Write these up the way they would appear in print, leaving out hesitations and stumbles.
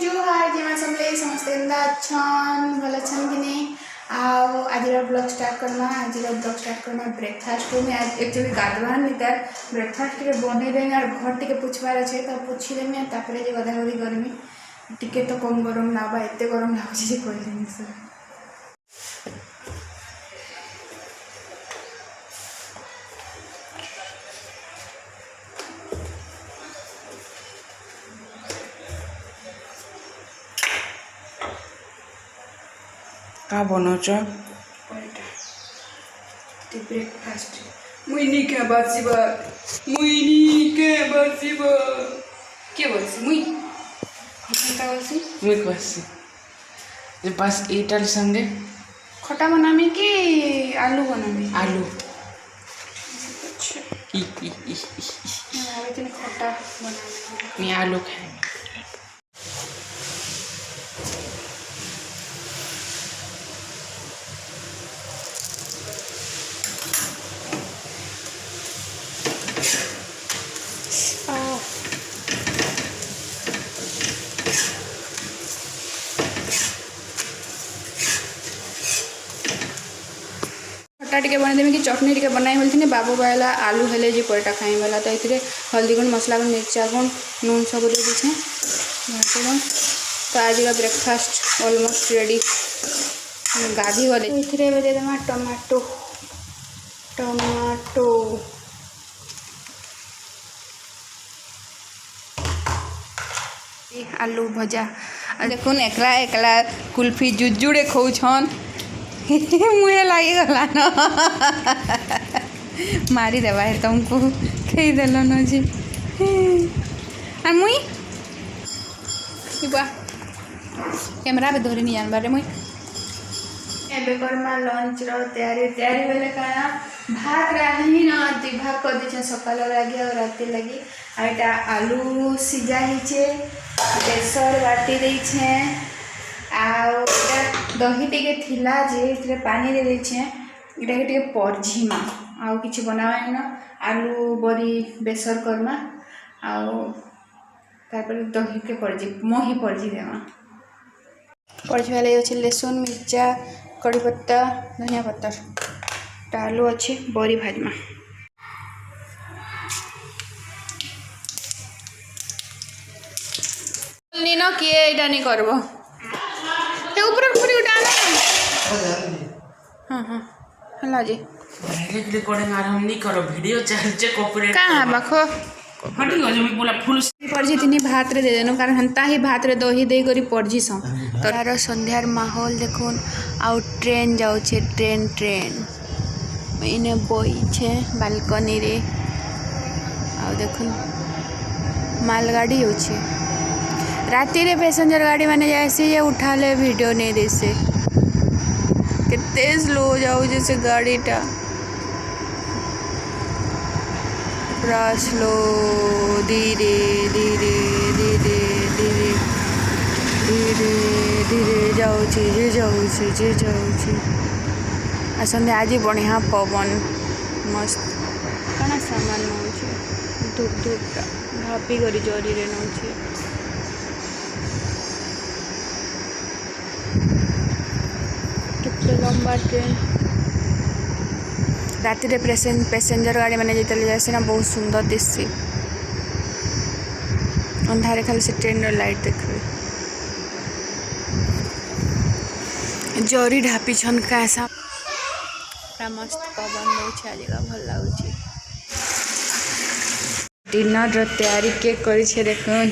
जुहार जेमा समले समस्ते छन भल छन कि नहीं आज ब्लॉग स्टार्ट करना ब्रेकफास्ट में एक्चुअली गाधवार नहीं तार ब्रेकफास्ट टे बन देमी और घर टे पुछबार अच्छे तो पुछी देमी तापर जे गधागधी करमी टिके तो कम गरम ना एत गरम लगुच कहलेनी सर का बनाउँछ ब्रेकफास्ट मुइनी के बसिब के बोलছি मुई बसी बस इटल संगे खटा बनामी कि आलू बनामी आलू अच्छा मैं खटा बनामी आलू खाए खटा टे बनदेमी कि चटनी टे बनाई बोलती बाबू कहला आलू हेले जी परेटा खाई वाला तो ये हल्दी गुण मसला गुण मिर्चा गुण नून सब दे दीछे भाटी तो आज का ब्रेकफास्ट ऑलमोस्ट रेडी गाधी गले ये दे देमा टमाटो टमाटो आलू भजा देखुन एकला एकला कुल्फी जुजुड़े खौछन मुहे लगी गला न मारी देवा है तुमको कही देल न जी और मुई कैमरा में धरी नहीं जानबार मुई एबे करमा लंच रो तैयारी बेले काना भात राही न भाग कर दीछे सकाल लगी और राति लगी आटा आलू सिझा हिचे बेसर बाटी देछे आउ दही टे थिला जे पानी दे देछे इटा के टे परझीमा आउ किछि बनावा न आलू बरी बेसर करमा आउ तापर दही के परझी मोही परझी देमा परझी वाले अच्छे लहसुन मिर्चा कड़ी पत्ता धनिया पत्ता आलू अच्छे बरी भाजमा नीनो किए इटा नहीं करबो ऊपर पूरी उठाना हाँ हाँ हला जी रिकॉर्डिंग आर हम नहीं करो वीडियो चलचे कॉपीराइट कहाँ बखो हटी हो जे बोला फुल परझी तिनी भात रे दे देनु कारण हंता ही भात रे दही दे करी परझी स तार संध्यार माहौल देखुन आउ ट्रेन जाउछे ट्रेन इने बई छे बालकनी रे आउ देखुन मालगाड़ी होछे राति रे पैसेंजर गाड़ी माने जैसे ये उठा ले वीडियो नहीं दे से कितने स्लो जाओ जैसे गाड़ी टा पूरा स्लो धीरे धीरे धीरे धीरे धीरे धीरे जाऊँ आसंदे आज बढ़िया पवन मस्त कण सामान नौ धूप धूपटा भापी करी जरी रे नौ लंबा ट्रेन राति रे पैसेंजर गाड़ी मैंने जितने जैसे ना बहुत सुंदर दिशसी अंधारे खाली से ट्रेन लाइट देखबे जरी ढापी छन कैसा मस्त पवन दौछ आज भल लगुच डिनर रो तैयारी के करी छे देखुन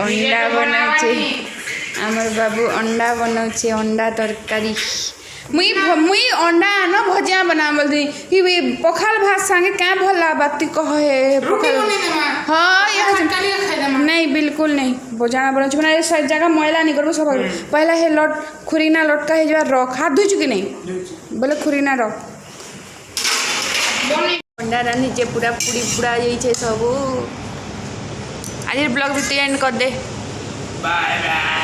अंडा बनाउछे हमर बाबू अंडा बनाउछे अंडा तरकारी मुई अंडा न भजिया बना बोल दी कि पखाल भात संगे क्या भला बात कहे हाँ नहीं बिल्कुल नहीं भोजना बना मैंने सब जगह मैला नहीं करूँ सब पहला है लट खुरीना लटका है जो रख हाथ धोचु कि नहीं बोले खुरीना रख अंडा नीचे पूरा पूरी पूरा जाइए सब आज ब्लॉग एंड कर दे बाय बाय।